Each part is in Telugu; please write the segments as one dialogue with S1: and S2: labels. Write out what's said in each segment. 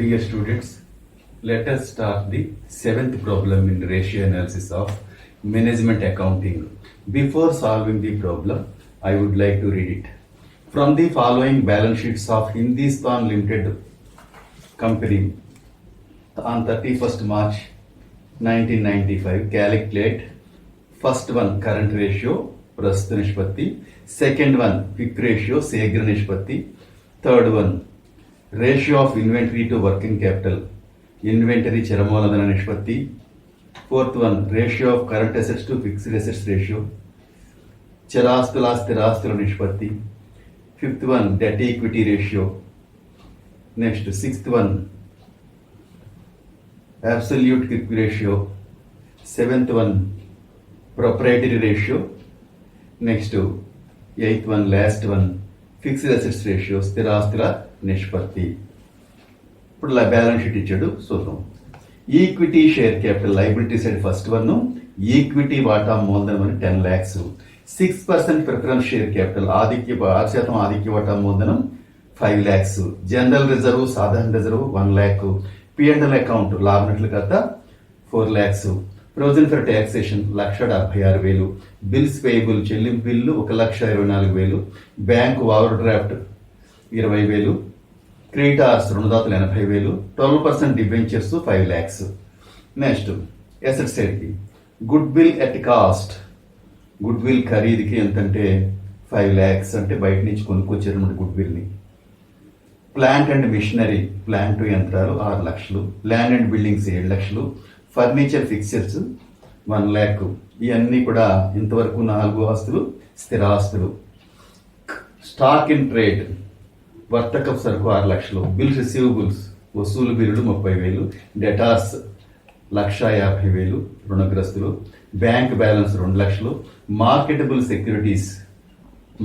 S1: Dear students, let us start the seventh problem in ratio analysis of management accounting. Before solving the problem, I would like to read it. From the following balance sheets of Hindustan Limited Company on 31st March 1995, calculate first one current ratio, Prastha Nishpatti, second one quick ratio, Segra Nishpatti, third one ratio of inventory to working capital, inventory Charamoladana Nishpatti. Fourth one, ratio of current assets to fixed assets ratio, Charastula Sthirastula Nishpatti. Fifth one, debt equity ratio. Next, sixth one, absolute quick ratio. Seventh one, proprietary ratio. Next, eighth one, last one, fixed assets ratio, స్థిరాస్తుల నిష్పత్తి. ఇప్పుడు బ్యాలెన్స్ షీట్ ఇచ్చాడు, చూద్దాం. Equity share capital liability side first one, equity వాటా మూలధనం అని 10 lakhs. 6% ప్రిఫరెన్స్ షేర్ క్యాపిటల్ 6% ఆధిక్య వాటా మూలధనం 5 lakhs. జనరల్ రిజర్వ్ సాధారణ రిజర్వ్ 1 lakh. P&L అకౌంట్ లాభనట్లు కథ 4 lakhs. Provision for taxation 1,76,000. Bills payable చెల్లింపు bill 1,24,000. Bank overdraft 20,000. Creditors రుణదాతలు 80,000. 12% డిబెంచర్స్ 5 lakhs. నెక్స్ట్ అసెట్ సైడ్కి goodwill at cost, goodwill ఖరీదుకి ఎంతంటే 5 lakhs, అంటే బయట నుంచి కొనుక్కొచ్చారన్నమాట గుడ్ విల్ని. ప్లాంట్ అండ్ మిషనరీ, ప్లాంట్ యంత్రాలు 6 lakhs. Land and buildings 7 lakhs. Furniture fixtures 1 lakh. ఇవన్నీ కూడా ఇంతవరకు 4 ఆస్తులు స్థిరాస్తులు. స్టాక్ ఇన్ ట్రేడ్ వర్తకపు సరుకు 6 lakhs. బిల్స్ రిసీవబుల్స్ వసూలు బిల్లులు 30,000. డెటార్స్ 1,50,000 రుణగ్రస్తులు. Bank balance 2 lakhs. Marketable securities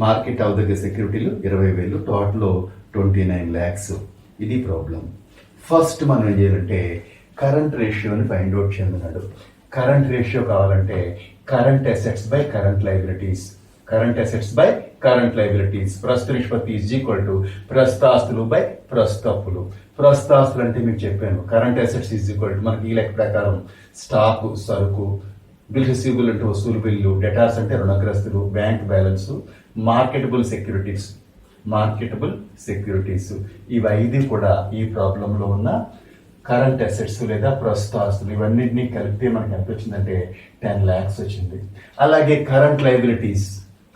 S1: market అవదగ్గ సెక్యూరిటీలు 20,000. Total 29 lakhs. ఇది ప్రాబ్లం. ఫస్ట్ మనం ఏం చేయాలంటే కరెంట్ రేషియోని ఫైండ్ అవుట్ చేయమన్నాడు. కరెంట్ రేషియో కావాలంటే current assets by current liabilities, current assets by current liabilities. ప్రస్తుత నిష్పత్తి ఈజ్ ఈక్వల్ టు ప్రస్తుతాస్తులు బై ప్రస్తుతప్పులు. ప్రస్తుతాస్తులు అంటే మీకు చెప్పాను, current assets is equal to మనకి ఈ లెక్క ప్రకారం స్టాక్ సరుకు, బిల్ రిసీవబుల్ అంటే వసూలు బిల్లు, డెటార్స్ అంటే రుణగ్రస్తులు, bank balance, marketable securities, marketable securities. ఇవి 5 కూడా ఈ ప్రాబ్లంలో ఉన్న కరెంట్ అసెట్స్ లేదా ప్రస్తుత ఆస్తులు. ఇవన్నింటినీ కలిపితే మనకి ఎంత వచ్చిందంటే 10 lakhs వచ్చింది. అలాగే కరెంట్ లైబిలిటీస్,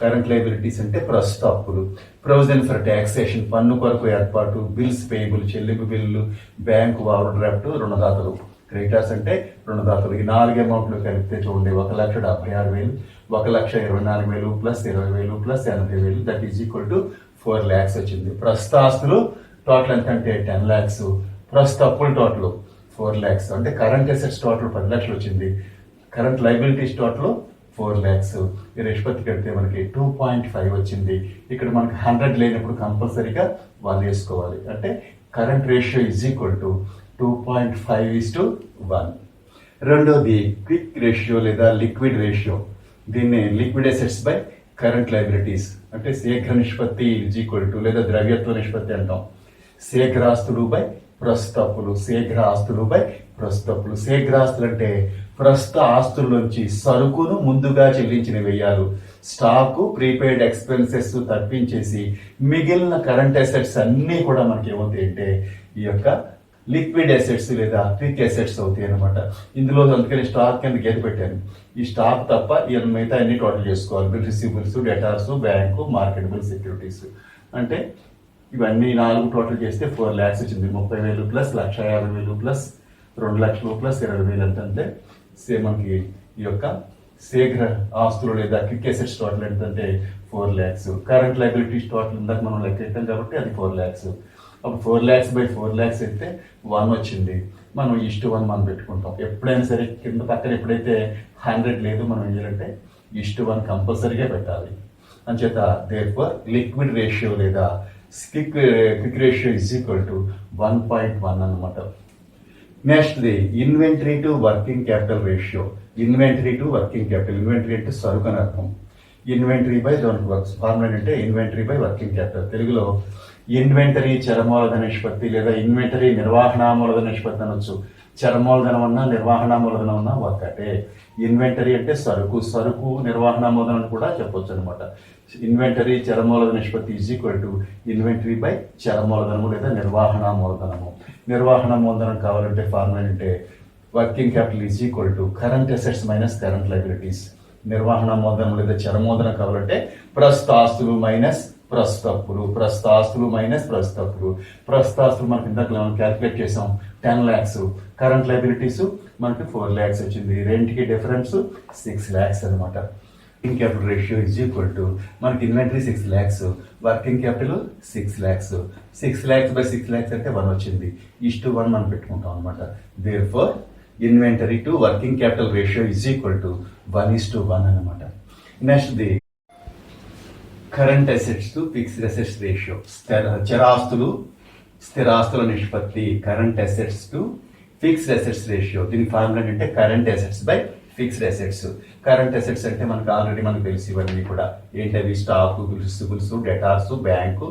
S1: కరెంట్ లైబిలిటీస్ అంటే ప్రస్తుత అప్పులు. ప్రొవిజన్ ఫర్ ట్యాక్సేషన్ పన్ను కొరకు ఏర్పాటు, బిల్స్ పేయబుల్ చెల్లింపు బిల్లు, బ్యాంకు ఓవర్ డ్రాఫ్ట్, రుణదాతలు. క్రెడిటార్స్ అంటే రుణదాతలు. ఈ 4 అమౌంట్లు కలిపితే చూడండి 1,76,000, 1,24,000 plus 20,000 plus 80,000, that is equal to 4 lakhs వచ్చింది. ప్రస్తుత ఆస్తులు టోటల్ ఎంత అంటే 10 lakhs. ప్రస్తుత అప్పులు టోటల్ 4 lakhs. అంటే కరెంట్ అసెట్స్ టోటల్ 10 lakhs వచ్చింది. Current liabilities total 4 lakhs. ఈ నిష్పత్తి కడితే మనకి 2.5 వచ్చింది. ఇక్కడ మనకి 100 లేనప్పుడు కంపల్సరీగా 1 వేసుకోవాలి. అంటే current ratio is equal to 2.5:1. రెండోది క్విక్ రేషియో లేదా లిక్విడ్ రేషియో. దీన్ని liquid assets by current liabilities అంటే శీఘ్ర నిష్పత్తి ఈజ్ ఈక్వల్ టు లేదా ద్రవ్యత్వ నిష్పత్తి అంటాం. శీఘ్రాస్తులు బై ప్రస్తుత అప్పులు, శీఘ్ర ఆస్తులు బై ప్రస్తుత అప్పులు. శీఘ్రాస్తులు అంటే ప్రస్తుత ఆస్తుల నుంచి సరుకును ముందుగా చెల్లించిన వ్యయాలు, స్టాకు, ప్రీపెయిడ్ ఎక్స్పెన్సెస్ తప్పించేసి మిగిలిన కరెంట్ అసెట్స్ అన్నీ కూడా మనకి ఏమవుతాయి అంటే ఈ యొక్క లిక్విడ్ అసెట్స్ లేదా క్విక్ అసెట్స్ అవుతాయి అనమాట. ఇందులో అందుకని స్టాక్ కింద గీత పెట్టాను. ఈ స్టాక్ తప్ప ఈ మిగతా అన్ని టోటల్ చేసుకోవాలి. Bill receivables, debtors, bank, marketable securities. అంటే ఇవన్నీ 4 టోటల్ చేస్తే 4 lakhs వచ్చింది. 30,000 ప్లస్ 1,50,000 ప్లస్ 2 lakhs ప్లస్ 20,000 ఎంతంటే మనకి ఈ యొక్క శీఘ్ర ఆస్తులు లేదా క్విక్ అసెట్స్ టోటల్ ఎంతంటే 4 lakhs. కరెంట్ లైబిలిటీస్ టోటల్ ఇందాక మనం లెక్క పెట్టాం కాబట్టి అది 4 lakhs. అప్పుడు 4 lakhs బై 4 lakhs అయితే 1 వచ్చింది. మనం 1:1 మనం పెట్టుకుంటాం. ఎప్పుడైనా సరే కింద పక్కన ఎప్పుడైతే 100 లేదు మనం ఏం చేయాలంటే 1:1 కంపల్సరీగా పెట్టాలి. అంచేత దేర్ఫోర్ లిక్విడ్ రేషియో లేదా quick ratio is equal to 1.1 అనమాట. Next the inventory to working capital ratio. Inventory to working capital, inventory అంటే సరుకు అని అర్థం. ఇన్వెంటరీ బై దానికి వర్క్స్ ఫార్ములా అంటే ఇన్వెంటరీ బై వర్కింగ్ క్యాపిటల్. తెలుగులో
S2: ఇన్వెంటరీ చరమూలధన నిష్పత్తి లేదా ఇన్వెంటరీ నిర్వహణ మూలధన నిష్పత్తి అనొచ్చు. చరమూలధనం అన్నా నిర్వహణ మూలధనం అన్నా ఒకటే. ఇన్వెంటరీ అంటే సరుకు నిర్వహణ మూలధనం కూడా చెప్పొచ్చు అనమాట. ఇన్వెంటరీ చరమూలధన నిష్పత్తి is equal to inventory by చరమూలధనము లేదా నిర్వహణ మూలధనము. నిర్వహణ మూలధనం కావాలంటే ఫార్ములా అంటే working capital is equal to current assets minus current liabilities. నిర్వహణ మూలధనం లేదా చరమూలధనం కావాలంటే ప్రస్తుత ఆస్తులు మైనస్ ప్రస్తుత అప్పులు, ప్రస్తుత ఆస్తులు మైనస్ ప్రస్తుత అప్పులు. ప్రస్తుత ఆస్తులు మనకి ఇందాక మనం క్యాల్కులేట్ చేసాం 10 lakhs, కరెంట్ లయబిలిటీస్ మనకి 4 lakhs వచ్చింది. రెంట్కి డిఫరెన్స్ 6 lakhs అనమాట. Working capital ratio is equal to మనకి inventory 6 lakhs, working capital 6 lakhs. 6 lakhs by 6 lakhs అంటే 1 వచ్చింది. 1 మనం పెట్టుకుంటాం అనమాట. Therefore inventory to working capital ratio is equal to 1:1 అనమాట. Next the current assets to fixed assets ratio. స్థిరాస్తుల నిష్పత్తి current assets to fixed assets ratio. దీని ఫార్ములా అంటే current assets by fixed assets. Current assets అంటే ఆల్రెడీ మనకు తెలిసి ఇవన్నీ కూడా ఏంటవి stock, receivables, debtors, bank,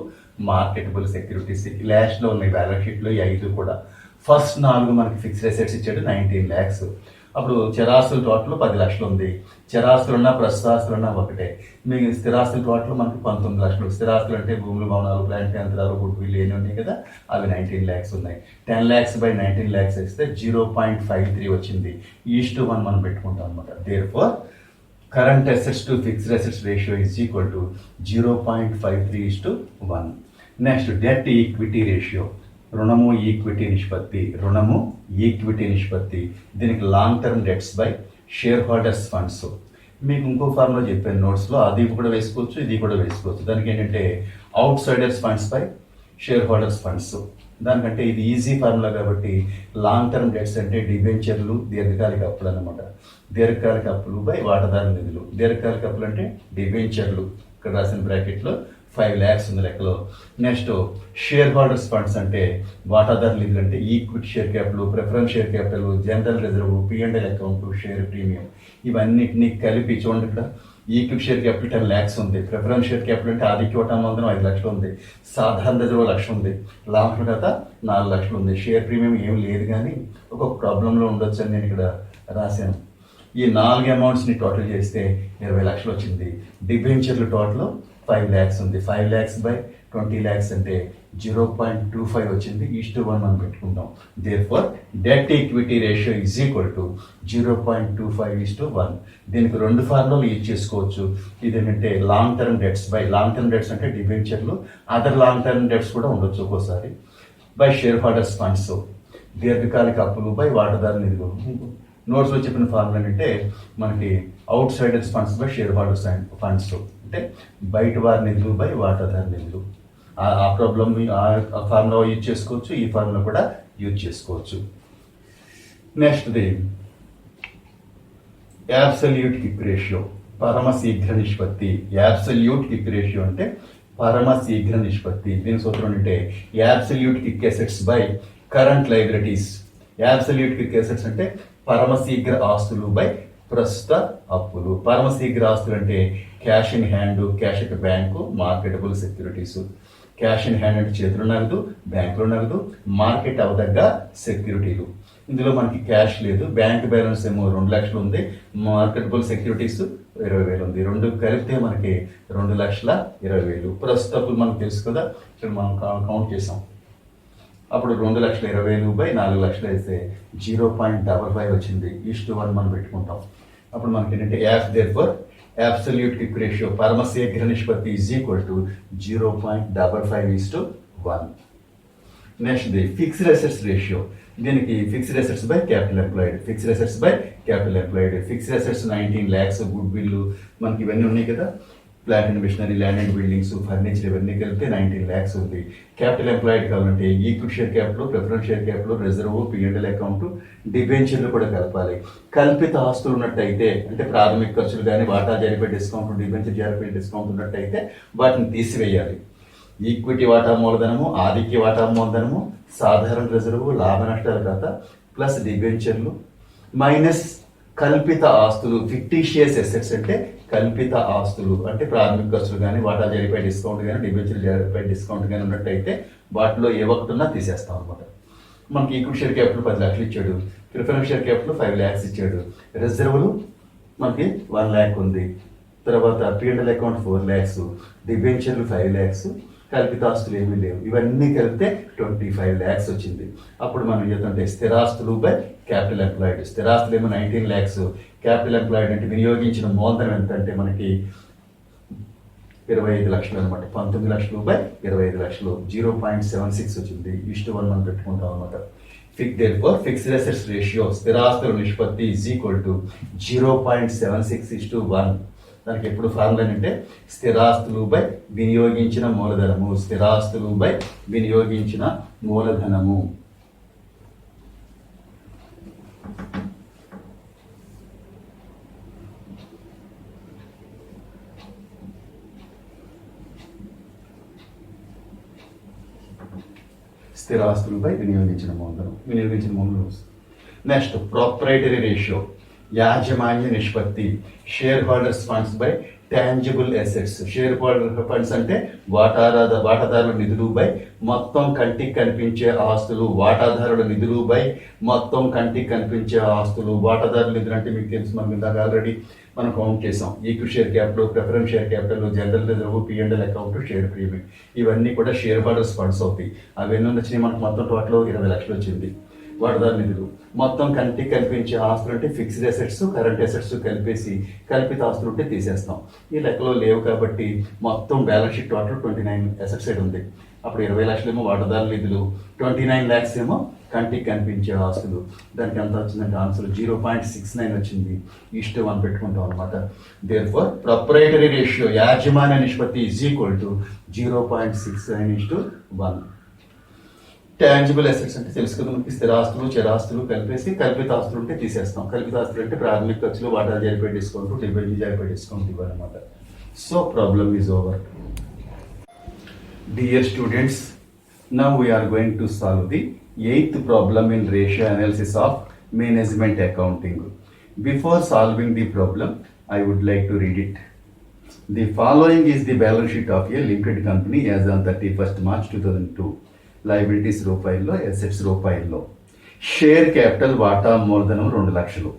S2: marketable securities. లాస్ట్లో ఉన్నాయి బ్యాలెన్స్ షీట్లో ఈ 5 కూడా. ఫస్ట్ 4 మనకి ఫిక్స్డ్ అసెట్స్ ఇచ్చాడు 19 lakhs. అప్పుడు చరాస్తుల టోటల్ 10 లక్షలు ఉంది. చరాస్తులున్నా ప్రస్తుతాస్తులున్నా ఒకటే. మీకు స్థిరాస్తుల టోటల్ మనకి 19 లక్షలు. స్థిరాస్తులు అంటే భూములు, భవనాలు, ప్లాంట్ యంత్రాలు, గుడ్ విల్ ఏమి ఉన్నాయి కదా, అవి 19 lakhs ఉన్నాయి. 10 lakhs బై 19 lakhs ఇస్తే 0.53 వచ్చింది. 1:1 మనం పెట్టుకుంటాం అనమాట. Therefore current assets to fixed assets ratio is equal to 0.53:1. Next debt equity ratio. రుణము ఈక్విటీ నిష్పత్తి. దీనికి long term debts by shareholders funds. మీకు ఇంకో ఫార్ములా చెప్పాను నోట్స్లో, అది కూడా వేసుకోవచ్చు, ఇది కూడా వేసుకోవచ్చు. దానికి ఏంటంటే outsiders funds by shareholders funds. దానికంటే ఇది ఈజీ ఫార్ములా కాబట్టి లాంగ్ టర్మ్ డెట్స్ అంటే డిబెంచర్లు, దీర్ఘకాలిక అప్పులు అనమాట. దీర్ఘకాలిక అప్పులు బై వాటాదారు నిధులు. దీర్ఘకాలిక అప్పులు అంటే డిబెంచర్లు, ఇక్కడ రాసిన బ్రాకెట్లో 5 lakhs ఉంది లెక్కలో. నెక్స్ట్ షేర్ హోల్డర్స్ ఫండ్స్ అంటే వాటాదారు నిధులు అంటే equity share capital, preference share capital, general reserve, P&L account, share premium, ఇవన్నిటిని కలిపి చూడండి. ఇక్కడ ఈక్విటీ షేర్ క్యాపిటల్ 10 lakhs ఉంది. ప్రిఫరెన్స్ షేర్ క్యాపిటల్ అంటే ఆదిక్య వాటా మూలధనం 5 లక్షలు ఉంది. సాధారణ రిజర్వ్ 1 లక్ష ఉంది. లాభం కదా 4 లక్షలు ఉంది. షేర్ ప్రీమియం ఏం లేదు కానీ ఒక ప్రాబ్లంలో ఉండొచ్చు అని నేను ఇక్కడ రాశాను. ఈ 4 అమౌంట్స్ని టోటల్ చేస్తే 20 లక్షలు వచ్చింది. డిబెంచర్లు టోటల్ 5 lakhs ఉంది. 5 lakhs బై 20 lakhs అంటే 0.25 వచ్చింది. 1:1 మనం పెట్టుకుంటాం. Therefore debt equity ratio is equal to 0.25:1. దీనికి 2 ఫార్ములాలు యూజ్ చేసుకోవచ్చు. ఇదేంటంటే long term debts by, long term debts అంటే డిబెంచర్లు, అదర్ లాంగ్ టర్మ్ డెట్స్ కూడా ఉండొచ్చు ఒక్కోసారి, బై షేర్ హోల్డర్స్ ఫండ్స్. దీర్ఘకాలిక అప్పులు బై వాటాదారు నిధులు. నోట్స్లో చెప్పిన ఫార్ములా ఏంటంటే మనకి outsiders funds by shareholders funds అంటే బయట వారి నిధులు బై వాటాదారు నిధులు. ఆ ప్రాబ్లం ఆ ఫార్ములా యూజ్ చేసుకోవచ్చు, ఈ ఫార్ములా కూడా యూజ్ చేసుకోవచ్చు. Next the absolute quick ratio, పరమ శీఘ్ర నిష్పత్తి. యాబ్సల్యూట్ క్విక్ రేషియో అంటే పరమ శీఘ్ర నిష్పత్తి. దీని సూత్రం అంటే absolute quick assets by current liabilities. Absolute quick assets అంటే పరమశీఘ్ర ఆస్తులు బై ప్రస్తుత అప్పులు. పరమశీఘ్ర ఆస్తులు అంటే cash in hand, cash at bank, marketable securities. Cash in hand అంటే చేతులు నగదు, బ్యాంకులో నగదు, మార్కెట్ అవదగ్గ సెక్యూరిటీలు. ఇందులో మనకి క్యాష్ లేదు, బ్యాంక్ బ్యాలెన్స్ ఏమో 2 లక్షలు ఉంది, మార్కెటబుల్ సెక్యూరిటీస్ 20,000 ఉంది. 2 కలిపితే మనకి 2,20,000. ప్రస్తుత అప్పులు మనకు తెలుసు కదా, ఇక్కడ మనం కౌంట్ చేసాం. అప్పుడు 2,20,000 బై 4 లక్షలు వేస్తే 0.55 వచ్చింది. 1:1 మనం పెట్టుకుంటాం. అప్పుడు మనకి ఏంటంటే దేర్ఫోర్ అబ్సల్యూట్ క్విక్ రేషియో, పరమ శీఘ్ర నిష్పత్తి is equal to 0.55:1. Next the fixed assets ratio. దీనికి fixed assets by capital employed. Fixed assets by capital employed. Fixed assets 19 lakhs, goodwill మనకి ఇవన్నీ ఉన్నాయి కదా, plant and machinery, land and buildings, furniture, ఇవన్నీ కలిపితే 19 lakhs ఉంది. క్యాపిటల్ ఎంప్లాయిడ్ కావాలంటే equity share capital, preference share capital, reserve, P&L account, డిబెంచర్లు కూడా కలపాలి. కల్పిత ఆస్తులు ఉన్నట్టయితే అంటే ప్రాథమిక ఖర్చులు కానీ వాటా జరిపే డిస్కౌంట్, డిబెంచర్ జరిపే డిస్కౌంట్ ఉన్నట్టయితే వాటిని తీసివేయాలి. ఈక్విటీ వాటా మూలధనము, ఆదిక్య వాటా మూలధనము, సాధారణ రిజర్వ్, లాభ నష్టాల ఖాతా ప్లస్ డిబెంచర్లు మైనస్ కల్పిత ఆస్తులు, ఫిక్టీషియస్ అసెట్స్ అంటే కల్పిత ఆస్తులు అంటే ప్రాథమిక ఖర్చులు కానీ వాటా జరిపే డిస్కౌంట్ కానీ డిబెంచర్ జరిపే డిస్కౌంట్ కానీ ఉన్నట్టయితే వాటిలో ఏ ఒక్కటి ఉన్నా తీసేస్తాం అనమాట. మనకి ఈక్విటీ షేర్ క్యాపిటల్ 10 లక్షలు ఇచ్చాడు, ప్రిఫరెన్స్ షేర్ క్యాపిటల్ 5 lakhs ఇచ్చాడు, రిజర్వులు మనకి 1 lakh ఉంది, తర్వాత P&L అకౌంట్ 4 lakhs, డిబెంచర్లు 5 lakhs, కల్పిత ఆస్తులు ఏమీ లేవు. ఇవన్నీ కలిపితే 25 lakhs వచ్చింది. అప్పుడు మనం ఏంటంటే స్థిరాస్తులు బై క్యాపిటల్ ఎంప్లాయిడ్. స్థిరాస్తులు ఏమో 19 lakhs, క్యాపిటల్ ఎంప్లాయిడ్ అంటే వినియోగించిన మూలధనం ఎంత అంటే మనకి 25 లక్షలు అనమాట. 19 లక్షలు బై 25 లక్షలు 0.76 వచ్చింది. 1 మనం పెట్టుకుంటాం అనమాట. ఫిక్స్డ్ అసెట్స్ రేషియో స్థిరాస్తుల నిష్పత్తి ఈజ్ ఈక్వల్ టు 0.76:1. దానికి ఎప్పుడు ఫార్ములా అంటే స్థిరాస్తులు బై వినియోగించిన మూలధనము. స్థిరాస్తులు బై వినియోగించిన మూలధనము. స్థిరాస్తులపై వినియోగించిన మూలధనం. నెక్స్ట్ ప్రాపరైటరీ రేషియో యాజమాన్య నిష్పత్తి. Share holders funds by tangible assets. Share holder funds అంటే వాటాదారుల నిధులు బై మొత్తం కంటికి కనిపించే ఆస్తులు. వాటాదారుల నిధులు బై మొత్తం కంటికి కనిపించే ఆస్తులు. వాటాదారుల నిధులు అంటే మీకు తెలుసు, మనం ఇందాక ఆల్రెడీ మనం కౌంట్ చేసాం. Equity share capital, preference share capital, general reserve, P&L account, share premium, ఇవన్నీ కూడా షేర్ హోల్డర్స్ ఫండ్స్ అవుతాయి. అవి ఎన్ని వచ్చినాయి మనకు మొత్తం టోటల్ 20 లక్షలు వచ్చింది. వాటాదారు నిధులు మొత్తం కంటికి కనిపించే ఆస్తులు అంటే ఫిక్స్డ్ అసెట్స్, కరెంట్ అసెట్స్ కలిపేసి కల్పిత ఆస్తులు ఉంటే తీసేస్తాం. ఈ లెక్కలో లేవు కాబట్టి మొత్తం balance sheet total 29 assets side ఉంది. అప్పుడు 20 లక్షలు ఏమో వాటాదారు నిధులు, 29 lakhs ఏమో కంటికి కనిపించే ఆస్తులు. దానికి ఎంత వచ్చిందంటే ఆన్సర్ 0.69 వచ్చింది. 1 పెట్టుకుంటాం అనమాట. దేర్ఫోర్ ప్రొపరైటరీ రేషియో యాజమాన్య నిష్పత్తి is equal to 0.69:1. Tangible assets అంటే తెలుసు కదా మనకి, స్థిరాస్తులు, చరాస్తులు కలిపేసి కల్పిత ఆస్తులు ఉంటే తీసేస్తాం. కల్పిత ఆస్తులు అంటే ప్రాథమిక ఖర్చులు, వాటా జరిపే డిస్కౌంట్, డిబెంచర్ జరిపే డిస్కౌంట్ ఇవ్వాలన్నమాట. So problem is over. Dear students, now we are going to solve the 8th problem in ratio analysis of management accounting. Before solving the problem, I would like to read it. The following is the balance sheet of a limited company as on 31st March 2002. Liabilities రూపాయల్లో, assets రూపాయల్లో. షేర్ క్యాపిటల్ వాటా మూలధనం 2 లక్షలు.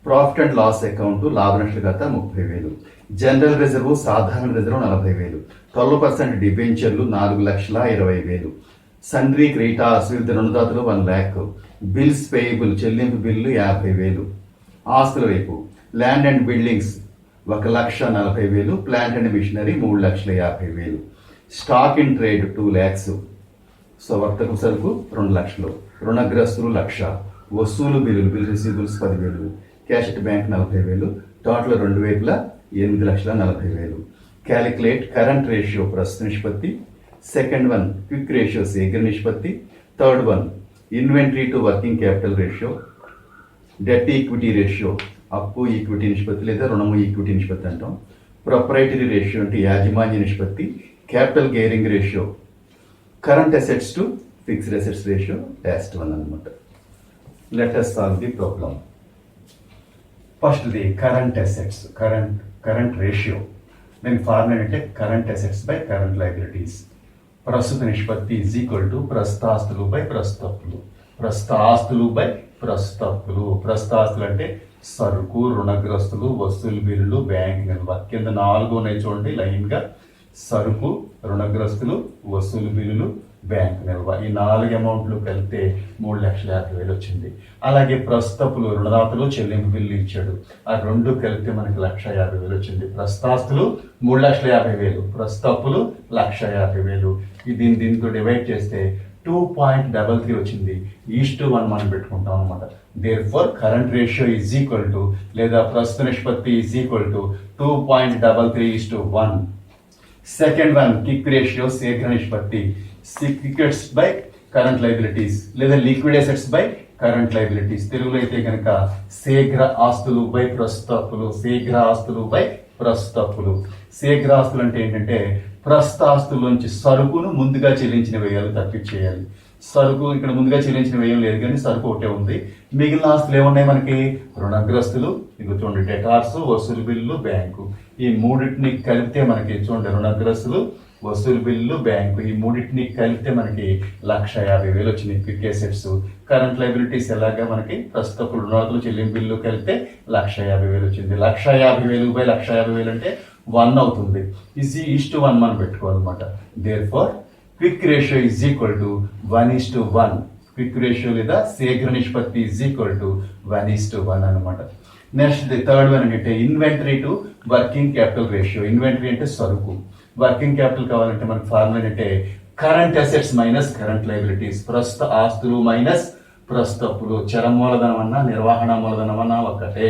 S2: ప్రాఫిట్ అండ్ లాస్ అకౌంట్ లాభ నష్ట ఖాతా 30,000. జనరల్ రిజర్వ్ సాధారణ రిజర్వ్ 40,000. 12% డిబెంచర్లు 4,20,000. సన్రీ క్రెడిటార్స్ వివిధ రుణదాతలు 1 lakh. బిల్స్ పేయబుల్ చెల్లింపు బిల్లు 50,000. ఆస్తుల వైపు land and buildings 1,40,000. Plant and machinery 3,50,000. Stock in trade 2 lakhs. So వర్తక సరుకు 2 లక్షలు. రుణగ్రస్తులు 1,00,000. వసూలు bill receivables 10,000. Cash at bank 40,000. Total 2 వైపులా 8,40,000. క్యాలిక్యులేట్ కరెంట్ రేషియో ప్రస్తుత నిష్పత్తి. సెకండ్ వన్ క్విక్ రేషియో శీఘ్ర నిష్పత్తి. Third one inventory to working capital ratio. Debt equity ratio అప్పు ఈక్విటీ నిష్పత్తి లేదా రుణము ఈక్విటీ నిష్పత్తి అంటాం. ప్రొపరైటరీ రేషియో అంటే యాజమాన్య నిష్పత్తి. Capital gearing ratio current assets to fixed assets ratio. Last one అనమాట. Let us solve the problem. First the current assets, current ratio. దీని ఫార్ములా అంటే current assets by current liabilities. ప్రస్తుత నిష్పత్తి ఈజ్ ఈక్వల్ టు ప్రస్తుతాస్తులు బై ప్రస్తుతప్పులు. ప్రస్తుతాస్తులు బై ప్రస్తుతప్పులు. ప్రస్తుతాస్తులు అంటే సరుకు, రుణగ్రస్తులు, వసూలు బిల్లులు, బ్యాంక్ నిల్వ. కింద 4 ఉన్నాయి చూడండి లైన్ గా. సరుకు, రుణగ్రస్తులు, వసూలు బిల్లులు, బ్యాంక్ నిల్వ. ఈ 4 అమౌంట్లు కలిపితే 3,50,000 వచ్చింది. అలాగే ప్రస్తుతపులు రుణదాతలు చెల్లింపు బిల్లు ఇచ్చాడు. ఆ 2 కలిపితే మనకి 1,50,000 వచ్చింది. ప్రస్తుతాస్తులు 3,50,000, ప్రస్తుతపులు 1,50,000. దీంతో డివైడ్ చేస్తే 2.33 వచ్చింది. 1 మనం పెట్టుకుంటాం అనమాట. Therefore current ratio is equal to లేదా ప్రస్తుత నిష్పత్తి is equal to 2.33:1. Second one quick ratio శీఘ్ర నిష్పత్తి. లిక్విడ్స్ బై కరెంట్ లయబిలిటీస్ లేదా liquid assets by current liabilities. తెలుగులో అయితే కనుక శీఘ్ర ఆస్తులు బై ప్రస్తుతప్పులు. శీఘ్ర ఆస్తులు బై ప్రస్తుతప్పులు. శీఘ్ర ఆస్తులు అంటే ఏంటంటే ప్రస్తుత ఆస్తుల్లోంచి సరుకును ముందుగా చెల్లించిన వ్యయాలు తప్పించేయాలి. సరుకు ఇక్కడ ముందుగా చెల్లించిన వ్యయం లేదు కానీ సరుకు ఒకటే ఉంది. మిగిలిన ఆస్తులు ఏమున్నాయి మనకి? రుణగ్రస్తులు, ఇక చూడండి డెటార్స్, వసూలు బిల్లు, బ్యాంకు, ఈ మూడింటిని కలిపితే మనకి చూడండి రుణగ్రస్తులు, వసూలు బిల్లు, బ్యాంకు, ఈ మూడింటిని కలిపితే మనకి 1,50,000 వచ్చింది క్విక్ అసెట్స్. కరెంట్ లైబిలిటీస్ ఎలాగా మనకి ప్రస్తుతపు రుణాలు, చెల్లింపు బిల్లు కలిపితే 1,50,000 వచ్చింది. 1,50,000 బై 1,50,000 అంటే 1 అవుతుంది. ఈజ్-1 మనం పెట్టుకోవాలన్నమాట. Therefore quick ratio is equal to 1:1. Quick ratio లేదా శీఘ్ర నిష్పత్తి ఈజ్ ఈక్వల్ టు 1:1 అనమాట. నెక్స్ట్ థర్డ్ వన్ అంటే inventory to working capital ratio. Inventory అంటే సరుకు, వర్కింగ్ క్యాపిటల్ కావాలంటే మనకి ఫార్ములా ఏంటంటే current assets minus current liabilities. ప్రస్తుత ఆస్తులు మైనస్ ప్రస్తుత అప్పులు. చర మూలధనం అన్నా నిర్వహణ మూలధనం అన్నా ఒక్కటే.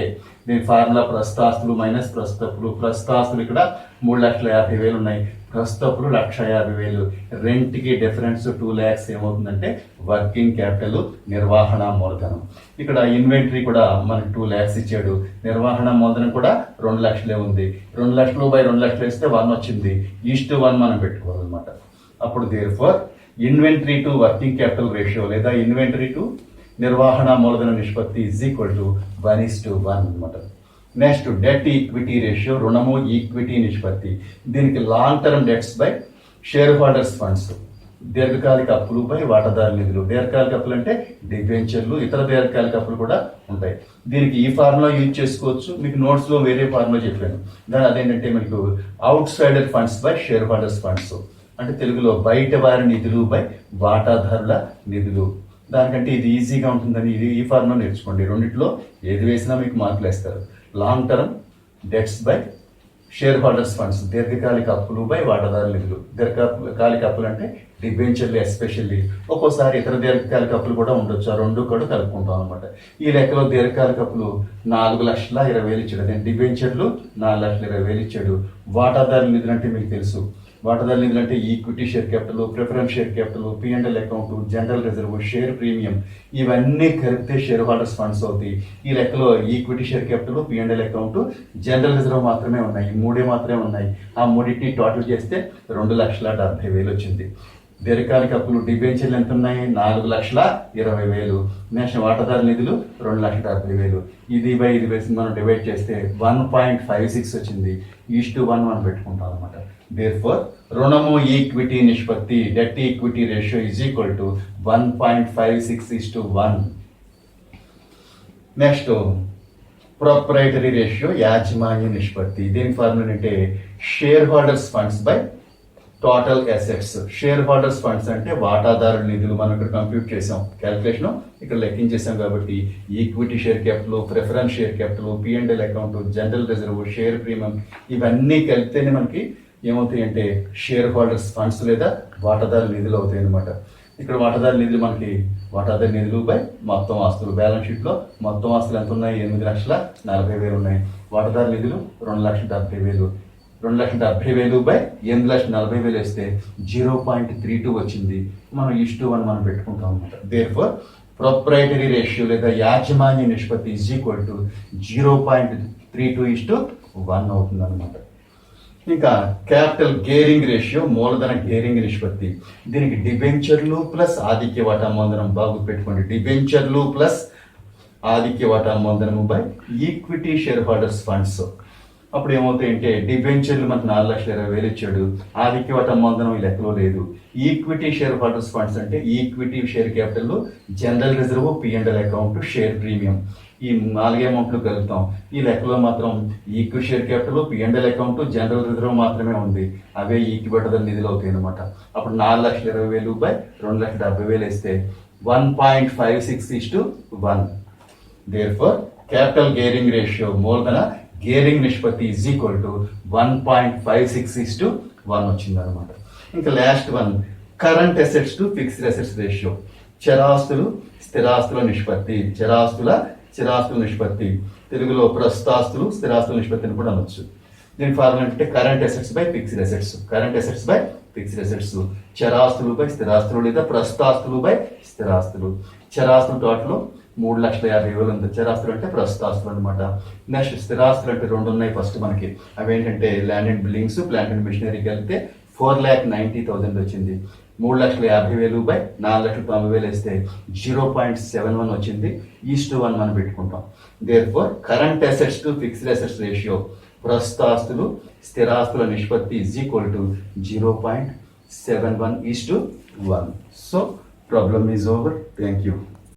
S2: దీని ఫార్ములా ప్రస్తుత ఆస్తులు మైనస్ ప్రస్తుత అప్పులు. ప్రస్తుత ఆస్తులు ఇక్కడ 3,50,000 ఉన్నాయి, ప్రస్తుత అప్పులు 1,50,000. రెంట్కి డిఫరెన్స్ 2 lakhs ఏమవుతుందంటే వర్కింగ్ క్యాపిటల్, నిర్వహణ మూలధనం. ఇక్కడ ఇన్వెంటరీ కూడా మనకి 2 lakhs ఇచ్చాడు, నిర్వహణ మూలధనం కూడా 2 లక్షలే ఉంది. 2 లక్షలు బై 2 లక్షలు వేస్తే 1 వచ్చింది. ఈజ్-1 మనం పెట్టుకోవాలన్నమాట. అప్పుడు therefore inventory to working capital ratio లేదా ఇన్వెంటరీ టు నిర్వహణ మూలధన నిష్పత్తి ఈజ్ ఈక్వల్ టు 1:1 అనమాట. నెక్స్ట్ డెట్ ఈక్విటీ రేషియో, రుణము ఈక్విటీ నిష్పత్తి. దీనికి long term debts by shareholders funds. దీర్ఘకాలిక అప్పులు బై వాటాదారు నిధులు. దీర్ఘకాలిక అప్పులు అంటే డిబెంచర్లు, ఇతర దీర్ఘకాలిక అప్పులు కూడా ఉంటాయి. దీనికి ఈ ఫార్ములా యూజ్ చేసుకోవచ్చు. మీకు నోట్స్ లో వేరే ఫార్ములా చెప్పాను. దాని అదేంటంటే మీకు out cider funds by shareholders funds, అంటే తెలుగులో బయట వారి నిధులు బై వాటాదారుల నిధులు. దానికంటే ఇది ఈజీగా ఉంటుందని ఈ ఫార్ములా నేర్చుకోండి. రెండిట్లో ఏది వేసినా మీకు మార్కులు వేస్తారు. Long term debts by shareholders funds, దీర్ఘకాలిక అప్పులు బై వాటాదారుల నిధులు. దీర్ఘకాలిక అప్పులు అంటే డిబెంచర్లు ఎస్పెషల్లీ, ఒక్కోసారి ఇతర దీర్ఘకాలిక అప్పులు కూడా ఉండొచ్చు. ఆ రెండు కూడా కలుపుకుంటాం అనమాట. ఈ లెక్కలో దీర్ఘకాలిక అప్పులు 4,20,000 ఇచ్చాడు, డిబెంచర్లు 4,20,000 ఇచ్చాడు. వాటాదారుల నిధులు అంటే మీకు తెలుసు, వాటాదారుల నిధులు అంటే equity share capital, preference share capital, P&L account, general reserve, share premium, ఇవన్నీ కలిపితే షేర్ హోల్డర్స్ ఫండ్స్ అవుతాయి. ఈ లెక్కలో equity share capital, P&L account, general reserve మాత్రమే ఉన్నాయి, ఈ మూడే మాత్రమే ఉన్నాయి. ఆ మూడింటిని టోటల్ చేస్తే 2,70,000 వచ్చింది. దీర్ఘకాలిక అప్పులు డిబెంచర్లు ఎంత ఉన్నాయి? 4,20,000. నెక్స్ట్ వాటాదారు నిధులు 2,70,000. ఇది బై ఇది వేసి మనం డివైడ్ చేస్తే 1.56 వచ్చింది. ఈజ్-1 మనం పెట్టుకుంటాం అనమాట. దేర్ ఫోర్ రుణము ఈక్విటీ నిష్పత్తి, debt equity ratio is equal to 1.56:1. Next proprietary ratio, యాజమాన్య నిష్పత్తి. దీని ఫార్ములా అంటే share holders funds by total assets. Share holders funds అంటే వాటాదారుల నిధులు. మనం ఇక్కడ కంప్యూట్ చేసాం, క్యాల్కులేషన్ ఇక్కడ లెక్కించేసాం కాబట్టి equity share capital, preference share capital, P&L account, general reserve, share premium, ఇవన్నీ కలిపితేనే మనకి ఏమవుతాయి అంటే షేర్ హోల్డర్స్ ఫండ్స్ లేదా వాటాదారుల నిధులు అవుతాయి అనమాట. ఇక్కడ వాటాదారుల నిధులు మనకి వాటాదారు నిధులు బై మొత్తం ఆస్తులు. బ్యాలెన్స్ షీట్ లో మొత్తం ఆస్తులు ఎంత ఉన్నాయి? 8,40,000 ఉన్నాయి. వాటాదారు నిధులు 2,70,000. 2,70,000 బై 8,40,000 వేస్తే 0.32 వచ్చింది. మనం ఈజ్-1 మనం పెట్టుకుంటాం అనమాట. దేర్ ఫోర్ ప్రొప్రైటరీ రేషియో లేదా యాజమాన్య నిష్పత్తి ఈజ్ ఈక్వల్ టు 0.32:1 అవుతుంది అనమాట. ఇంకా క్యాపిటల్ గేరింగ్ రేషియో, మూలధన గేరింగ్ నిష్పత్తి. దీనికి డిబెంచర్లు ప్లస్ ఆధిక్య వాటా మూలధనం, బాగు పెట్టుకోండి, డిబెంచర్లు ప్లస్ ఆధిక్య వాటా మూలధనము by equity share holders funds. అప్పుడు ఏమవుతాయంటే డిబెంచర్లు మనకు 4,20,000 ఇచ్చాడు, ఆధిక్య వాటా మూలధనం ఈ లెక్కలో లేదు. ఈక్విటీ షేర్ హోల్డర్స్ ఫండ్స్ అంటే equity share capital, general reserve, P&L account, share premium, ఈ 4 అమౌంట్లు కలుపుతాం. ఈ లెక్కలో మాత్రం equity share capital, P&L account, general reserve మాత్రమే ఉంది. అవే ఈక్విటీ నిధులు అవుతాయి అనమాట. అప్పుడు 4,20,000 బై 2,70,000 వేస్తే 1.56:1. దేర్ఫోర్ క్యాపిటల్ గేరింగ్ రేషియో, మూలధన గేరింగ్ నిష్పత్తి ఈజ్ ఈక్వల్ టు 1.56:1 వచ్చింది అనమాట. ఇంకా last one current assets to fixed assets ratio. చరాస్తులు స్థిరాస్తుల నిష్పత్తి. స్థిరాస్తుల నిష్పత్తి తెలుగులో ప్రస్తుతాస్తులు స్థిరాస్తుల నిష్పత్తిని కూడా అనొచ్చు. దీని ఫార్ములా అంటే current assets by fixed assets. Current assets by fixed assets. చరాస్తులు బై స్థిరాస్తులు లేదా ప్రస్తుతాస్తులు బై స్థిరాస్తులు. చరాస్తులు టోటల్ 3,50,000 ఉంది. చరాస్తులు అంటే ప్రస్తుతాస్తులు అనమాట. నెక్స్ట్ స్థిరాస్తులు అంటే 2 ఉన్నాయి ఫస్ట్ మనకి. అవి ఏంటంటే land and buildings, plant and machinery కలిపితే 4,90,000 వచ్చింది. 3,50,000 బై 4,90,000 వేస్తే 0.71 వచ్చింది. 1 మనం పెట్టుకుంటాం. Therefore current assets to fixed assets ratio, ప్రస్తుత ఆస్తులు స్థిరాస్తుల నిష్పత్తి is equal to 0.71:1. So problem is over. Thank you.